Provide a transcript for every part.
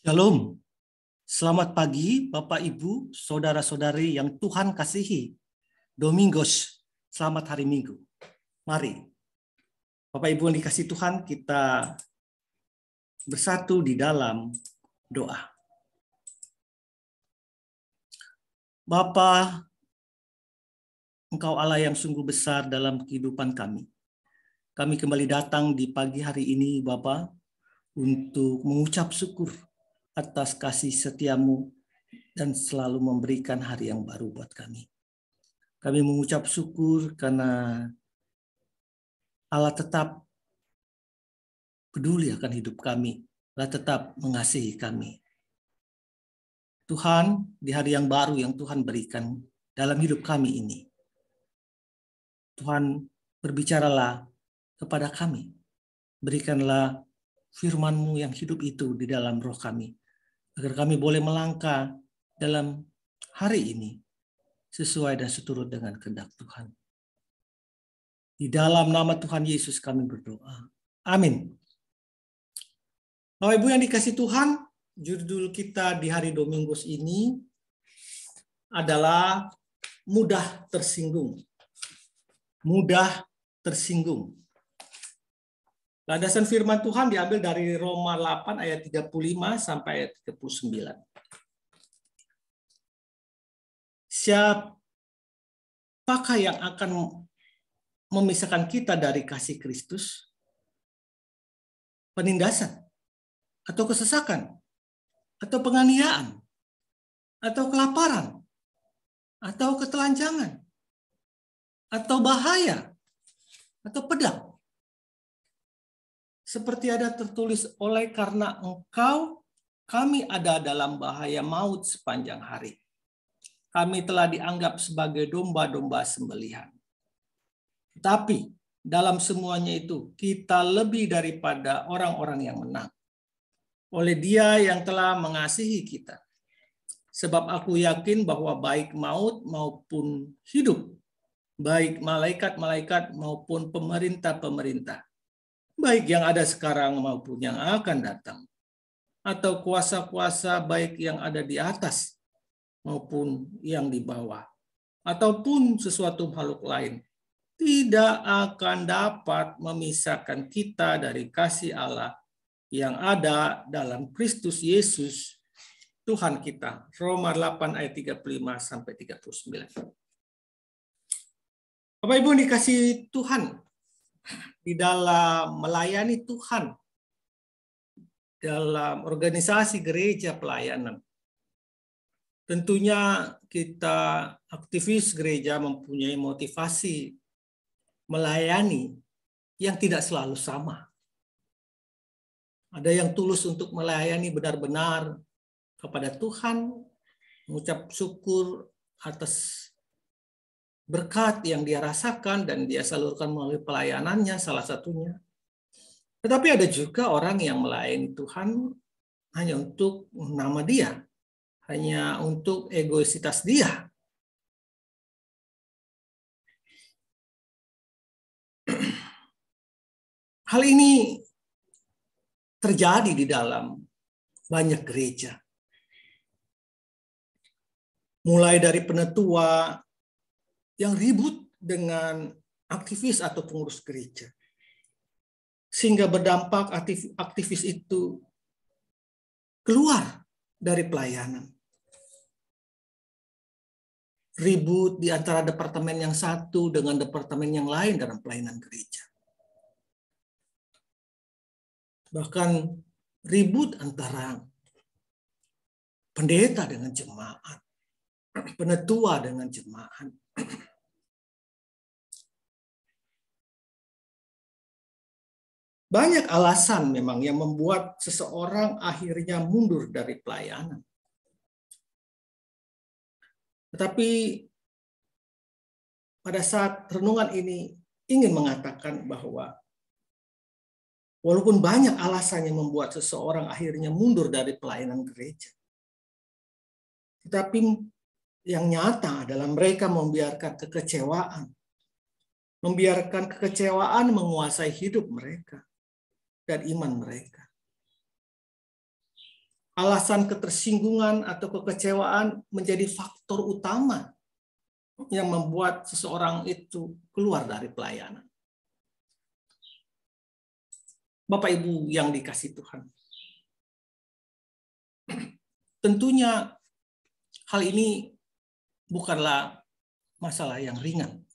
Shalom, selamat pagi Bapak Ibu, Saudara-saudari yang Tuhan kasihi. Domingos, selamat hari Minggu. Mari, Bapak Ibu yang dikasihi Tuhan, kita bersatu di dalam doa. Bapa, Engkau Allah yang sungguh besar dalam kehidupan kami. Kami kembali datang di pagi hari ini, Bapa, untuk mengucap syukur atas kasih setiamu dan selalu memberikan hari yang baru buat kami. Kami mengucap syukur karena Allah tetap peduli akan hidup kami. Allah tetap mengasihi kami. Tuhan, di hari yang baru yang Tuhan berikan dalam hidup kami ini, Tuhan berbicaralah kepada kami. Berikanlah firman-Mu yang hidup itu di dalam roh kami, agar kami boleh melangkah dalam hari ini sesuai dan seturut dengan kehendak Tuhan. Di dalam nama Tuhan Yesus kami berdoa. Amin. Bapak Ibu yang dikasihi Tuhan, judul kita di hari Domingos ini adalah mudah tersinggung. Mudah tersinggung. Landasan firman Tuhan diambil dari Roma 8 ayat 35 sampai ayat 39. Siapakah yang akan memisahkan kita dari kasih Kristus? Penindasan, atau kesesakan, atau penganiayaan, atau kelaparan, atau ketelanjangan, atau bahaya, atau pedang. Seperti ada tertulis, oleh karena engkau, kami ada dalam bahaya maut sepanjang hari. Kami telah dianggap sebagai domba-domba sembelihan. Tetapi dalam semuanya itu, kita lebih daripada orang-orang yang menang. Oleh Dia yang telah mengasihi kita. Sebab aku yakin bahwa baik maut maupun hidup, baik malaikat-malaikat maupun pemerintah-pemerintah, baik yang ada sekarang maupun yang akan datang, atau kuasa-kuasa baik yang ada di atas maupun yang di bawah, ataupun sesuatu makhluk lain, tidak akan dapat memisahkan kita dari kasih Allah yang ada dalam Kristus Yesus Tuhan kita. Roma 8 ayat 35 sampai 39. Bapak Ibu dikasihi Tuhan, di dalam melayani Tuhan dalam organisasi gereja pelayanan, tentunya kita aktivis gereja mempunyai motivasi melayani yang tidak selalu sama. Ada yang tulus untuk melayani benar-benar kepada Tuhan, mengucap syukur atas berkat yang dia rasakan dan dia salurkan melalui pelayanannya salah satunya. Tetapi ada juga orang yang melayani Tuhan hanya untuk nama dia, hanya untuk egoisitas dia. Hal ini terjadi di dalam banyak gereja. Mulai dari penetua yang ribut dengan aktivis atau pengurus gereja. Sehingga berdampak aktivis itu keluar dari pelayanan. Ribut di antara departemen yang satu dengan departemen yang lain dalam pelayanan gereja. Bahkan ribut antara pendeta dengan jemaat, penetua dengan jemaat. Banyak alasan memang yang membuat seseorang akhirnya mundur dari pelayanan. Tetapi pada saat renungan ini ingin mengatakan bahwa walaupun banyak alasan yang membuat seseorang akhirnya mundur dari pelayanan gereja, tetapi yang nyata adalah mereka membiarkan kekecewaan menguasai hidup mereka dan iman mereka. alasan ketersinggungan atau kekecewaan menjadi faktor utama yang membuat seseorang itu keluar dari pelayanan. Bapak Ibu yang dikasihi Tuhan, tentunya hal ini bukanlah masalah yang ringan.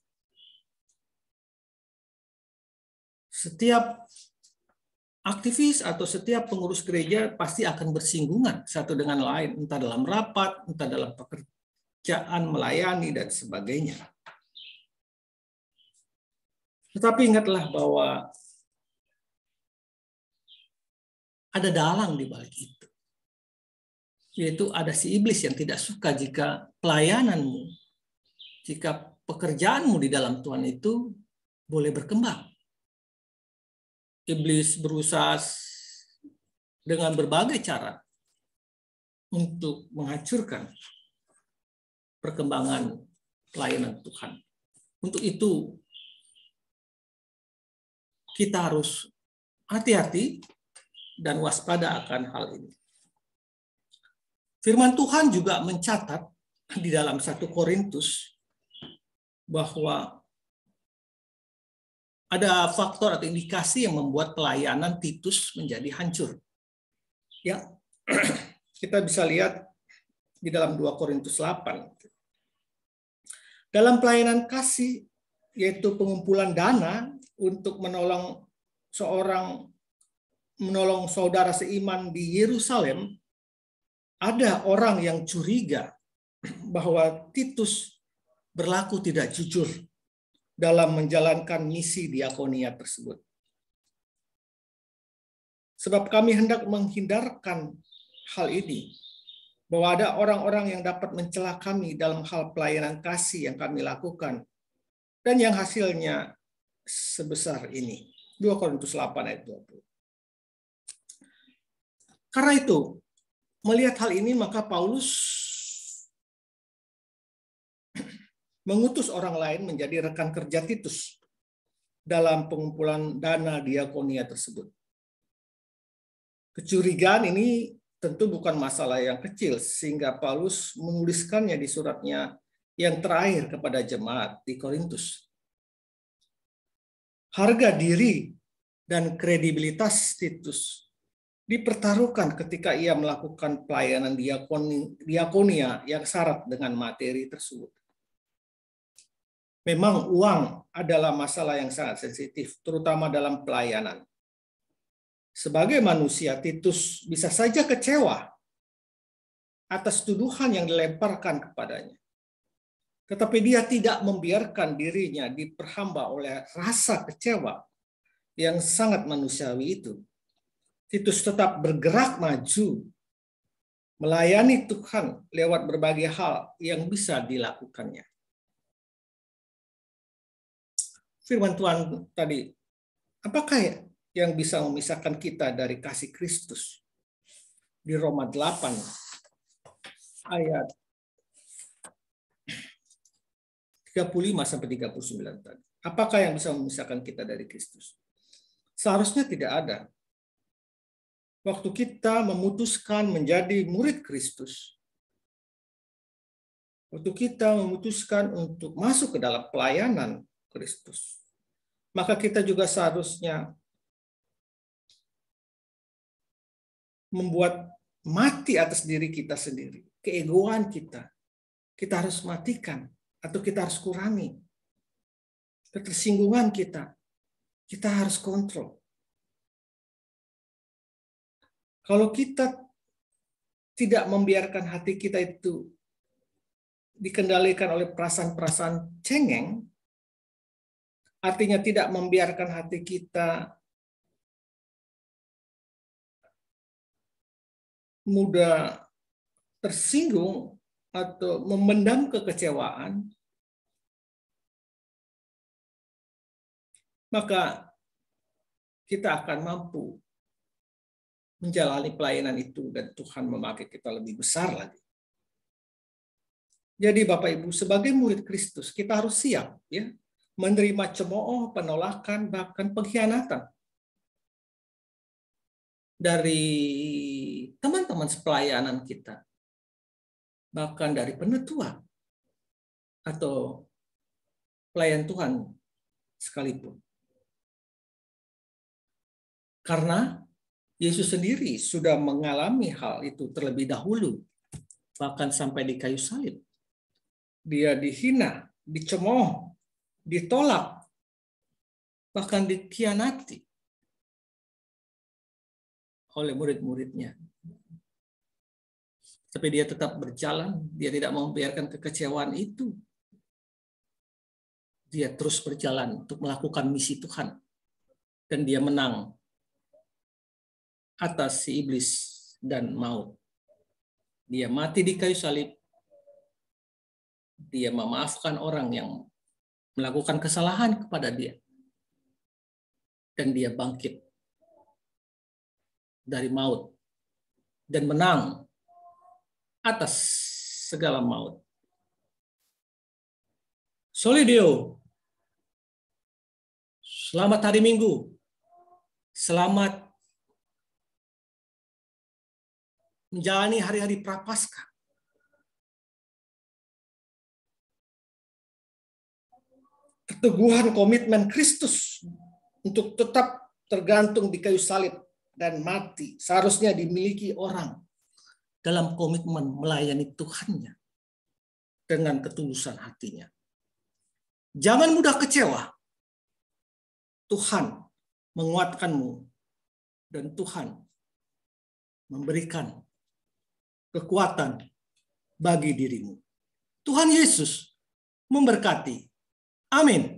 Setiap aktivis atau setiap pengurus gereja pasti akan bersinggungan satu dengan lain, entah dalam rapat, entah dalam pekerjaan, melayani, dan sebagainya. Tetapi ingatlah bahwa ada dalang di balik itu. Yaitu ada si iblis yang tidak suka jika pelayananmu, jika pekerjaanmu di dalam Tuhan itu boleh berkembang. Iblis berusaha dengan berbagai cara untuk menghancurkan perkembangan pelayanan Tuhan. Untuk itu, kita harus hati-hati dan waspada akan hal ini. Firman Tuhan juga mencatat di dalam 1 Korintus bahwa ada faktor atau indikasi yang membuat pelayanan Titus menjadi hancur. Ya, kita bisa lihat di dalam 2 Korintus 8. Dalam pelayanan kasih, yaitu pengumpulan dana untuk menolong saudara seiman di Yerusalem, ada orang yang curiga bahwa Titus berlaku tidak jujur dalam menjalankan misi diakonia tersebut. Sebab kami hendak menghindarkan hal ini, bahwa ada orang-orang yang dapat mencela kami dalam hal pelayanan kasih yang kami lakukan, dan yang hasilnya sebesar ini. 2 Korintus 8 ayat 20. Karena itu, melihat hal ini, maka Paulus mengutus orang lain menjadi rekan kerja Titus dalam pengumpulan dana diakonia tersebut. Kecurigaan ini tentu bukan masalah yang kecil, sehingga Paulus menuliskannya di suratnya yang terakhir kepada jemaat di Korintus. Harga diri dan kredibilitas Titus dipertaruhkan ketika ia melakukan pelayanan diakonia yang syarat dengan materi tersebut. Memang uang adalah masalah yang sangat sensitif, terutama dalam pelayanan. Sebagai manusia, Titus bisa saja kecewa atas tuduhan yang dilemparkan kepadanya. Tetapi dia tidak membiarkan dirinya diperhamba oleh rasa kecewa yang sangat manusiawi itu. Titus tetap bergerak maju, melayani Tuhan lewat berbagai hal yang bisa dilakukannya. Firman Tuhan tadi, apakah yang bisa memisahkan kita dari kasih Kristus? Di Roma 8 ayat 35-39 tadi. Apakah yang bisa memisahkan kita dari Kristus? Seharusnya tidak ada. Waktu kita memutuskan menjadi murid Kristus, waktu kita memutuskan untuk masuk ke dalam pelayanan Kristus, maka kita juga seharusnya membuat mati atas diri kita sendiri, keegoan kita. Kita harus matikan atau kita harus kurangi. Ketersinggungan kita harus kontrol. Kalau kita tidak membiarkan hati kita itu dikendalikan oleh perasaan-perasaan cengeng, artinya tidak membiarkan hati kita mudah tersinggung atau memendam kekecewaan, maka kita akan mampu menjalani pelayanan itu dan Tuhan memakai kita lebih besar lagi. Jadi Bapak Ibu, sebagai murid Kristus, kita harus siap ya menerima cemooh, penolakan, bahkan pengkhianatan dari teman-teman. teman sepelayanan kita, bahkan dari penetua atau pelayan Tuhan sekalipun. Karena Yesus sendiri sudah mengalami hal itu terlebih dahulu, bahkan sampai di kayu salib. Dia dihina, dicemooh, ditolak, bahkan dikhianati oleh murid-muridnya. Tapi dia tetap berjalan, dia tidak membiarkan kekecewaan itu. Dia terus berjalan untuk melakukan misi Tuhan. Dan dia menang atas si iblis dan maut. Dia mati di kayu salib. Dia memaafkan orang yang melakukan kesalahan kepada dia. Dan dia bangkit dari maut dan menang atas segala maut. Soli Deo. Selamat hari Minggu. Selamat menjalani hari-hari Prapaskah. Keteguhan komitmen Kristus untuk tetap tergantung di kayu salib dan mati seharusnya dimiliki orang dalam komitmen melayani Tuhannya dengan ketulusan hatinya. Jangan mudah kecewa. Tuhan menguatkanmu dan Tuhan memberikan kekuatan bagi dirimu. Tuhan Yesus memberkati. Amin.